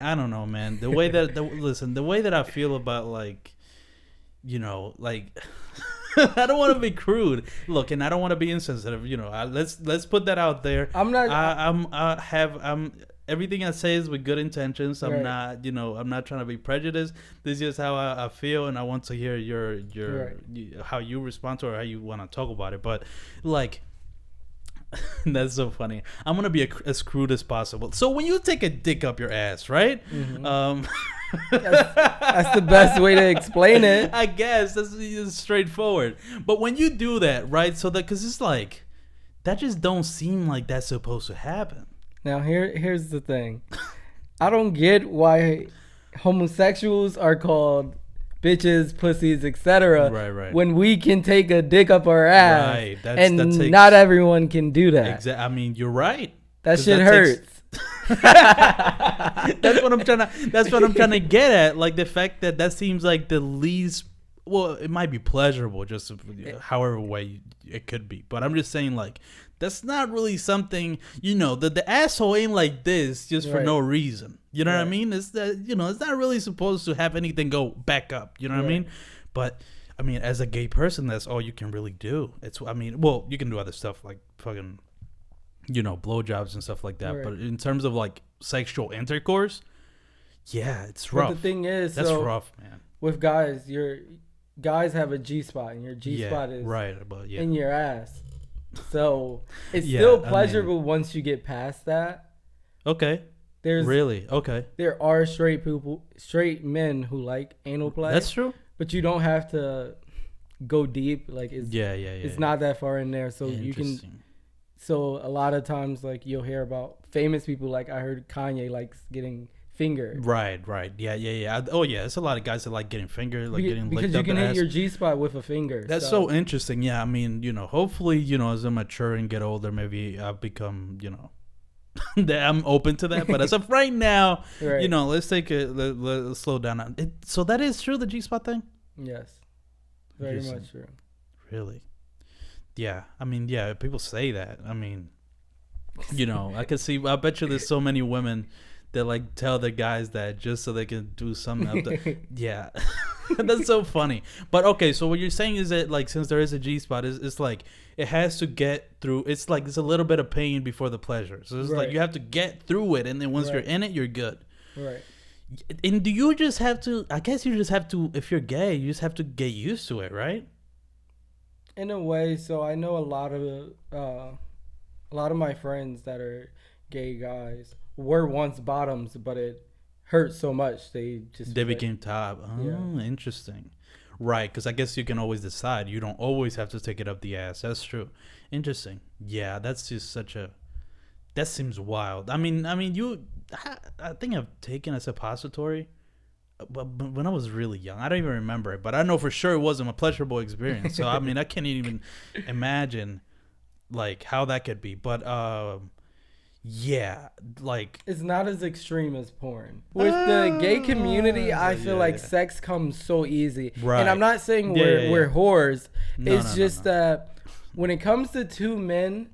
I don't know, man. The way that listen, the way that I feel about like, like I don't want to be crude. Look, and I don't want to be insensitive. Let's put that out there. I'm not. I'm everything I say is with good intentions. I'm Right. not, I'm not trying to be prejudiced. This is just how I feel, and I want to hear Right. how you respond to it or how you want to talk about it. But like, that's so funny. I'm gonna be as crude as possible. So when you take a dick up your ass, right? Mhm. Um, That's the best way to explain it. I guess that's straightforward. But when you do that, right? So that because it's like that just don't seem like that's supposed to happen. Now here's the thing. I don't get why homosexuals are called bitches, pussies, etc. Right. When we can take a dick up our ass, Right. and That takes, not everyone can do that. I mean, you're right. That 'Cause shit that hurts. That's what I'm trying to. That's what I'm trying to get at. Like the fact that seems like the least. Well, it might be pleasurable, just however way it could be. But I'm just saying, like, that's not really something. The asshole ain't like this just for Right. no reason. You know what I Right. mean? It's that it's not really supposed to have anything go back up. You know what I Right. mean? But I mean, as a gay person, that's all you can really do. Well, you can do other stuff like fucking blowjobs and stuff like that. Right. But in terms of like sexual intercourse, yeah, it's But rough. the thing is, That's so rough, man. with guys, your guys have a G spot, and your G spot is right, but yeah, in your ass. So it's Yeah, still I mean- pleasurable once you get past that. okay, really, okay, There are straight men who like anal play. that's true. But you don't have to go deep. Like it's Yeah. it's not that far in there. So you can. Interesting. So a lot of times, like you'll hear about famous people. Like I heard Kanye likes getting fingered. Right, yeah. Oh yeah, there's a lot of guys that like getting fingered, like getting Because licked you up can the hit ass. your G spot with a finger. That's so interesting. Yeah, I mean, hopefully, as I mature and get older, maybe I've become, that I'm open to that. But as of right now, Right. let's take it. Let's slow down. So that is true, the G spot thing. Yes. Very Interesting. much true. Really? Yeah. I mean, yeah. People say that. I mean, I could see. I bet you there's so many women that like tell their guys that just so they can do something else. Yeah. That's so funny. But okay, so what you're saying is that like since there is a G spot, it's like it has to get through. It's like it's a little bit of pain before the pleasure. So it's like Right. you have to get through it, and then once you're Right. in it, you're good. Right. And do you just have to? I guess you just have to. If you're gay, you just have to get used to it, right? In a way, so I know a lot of my friends that are gay guys were once bottoms, but it hurt so much they just They like- became top. Oh, Yeah. interesting. Right, because I guess you can always decide. You don't always have to take it up the ass. That's true. Interesting. Yeah, that's just such a. That seems wild. I mean, I think I've taken a suppository, but when I was really young, I don't even remember it. But I know for sure it wasn't a pleasurable experience. So I mean, I can't even imagine like how that could be. But yeah, like It's not as extreme as porn. With the gay community, I feel yeah, like yeah. sex comes so easy. Right. And I'm not saying Yeah, we're yeah, we're yeah. whores. No, It's no, no, just no. that when it comes to two men,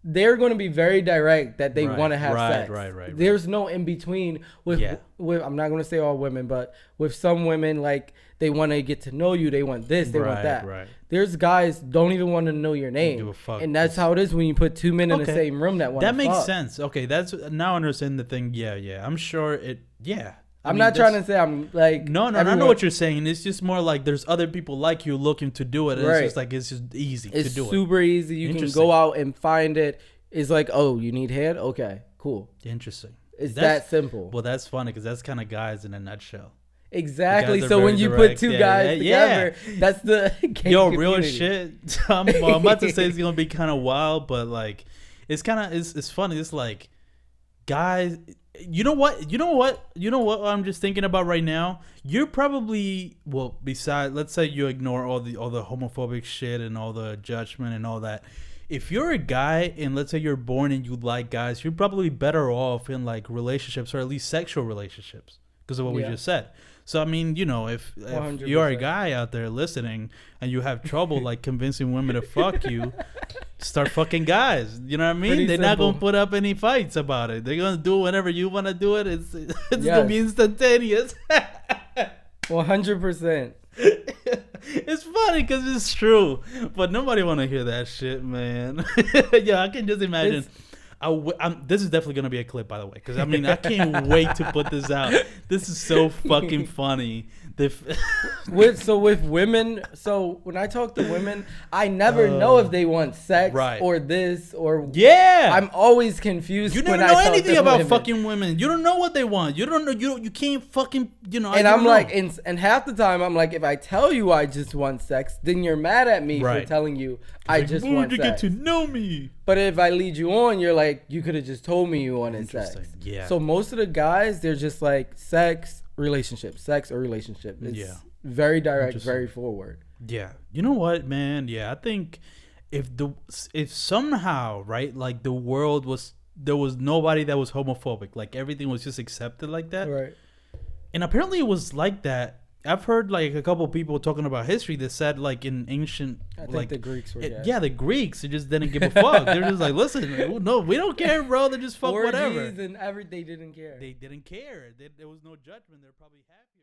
they're going to be very direct that they Right, want to have right, sex. right. There's no in between with Yeah. with I'm not going to say all women, but with some women like they want to get to know you, they want this, they want Right, that. right. There's guys don't even want to know your Give name. a fuck. And that's how it is when you put two men in the Okay. same room that want to That makes fuck. sense. Okay, that's now I understand the thing. Yeah. I'm sure it. Yeah. I'm not trying to say I'm like No. I everyone- know what you're saying. It's just more like there's other people like you looking to do it. And Right. It's just like it's just easy It's to do super easy. You can Interesting. go out and find it. It's like, oh, you need head? Okay, cool. it. Interesting. It's That's- that simple. Well, that's funny because that's kind of guys in a nutshell. Exactly. guys are So when very you direct. put two Yeah, guys yeah. together, that's the gay Yo, community. real shit. I'm about to say it's gonna be kind of wild, but like, it's kind of it's funny. It's like, guys, you know what? I'm just thinking about right now. You're probably besides, let's say you ignore all the homophobic shit and all the judgment and all that. If you're a guy and let's say you're born and you like guys, you're probably better off in like relationships or at least sexual relationships because of what we Yeah. just said. So I mean, if you're a 100%. guy out there listening and you have trouble like convincing women to fuck you, start fucking guys. You know what I mean? Pretty They're not simple. gonna put up any fights about it. They're gonna do it whenever you want to do it. It's gonna Yes. be instantaneous. 100%. It's funny because it's true, but nobody want to hear that shit, man. Yeah, I can just imagine. This is definitely gonna be a clip, by the way, because I mean I can't wait to put this out. This is so fucking funny. With women, so when I talk to women, I never know if they want sex Right. or this or Yeah, I'm always confused. you when never I know talk anything to about women. fucking women. You don't know what they want. You don't know. You can't fucking. And I I'm don't like, know. and half the time I'm like, if I tell you I just want sex, then you're mad at me Right. for telling you I Like, just "Ooh, want to sex. get to know me. But if I lead you on, you're like, you could have just told me you wanted sex. Interesting. Yeah. So most of the guys, they're just like sex, relationship, sex or relationship. It's Yeah. very direct, Interesting. very forward. Yeah. You know what, man? Yeah, I think if somehow, right, like there was nobody that was homophobic, like everything was just accepted like that. Right. And apparently it was like that. I've heard like a couple people talking about history that said like in ancient I think like the Greeks were gay. yeah, the Greeks they just didn't give a fuck. They're just like, listen, no, we don't care, bro. They just fuck Orgies whatever. and everything, they didn't care. They didn't care. There was no judgment. They're probably happy.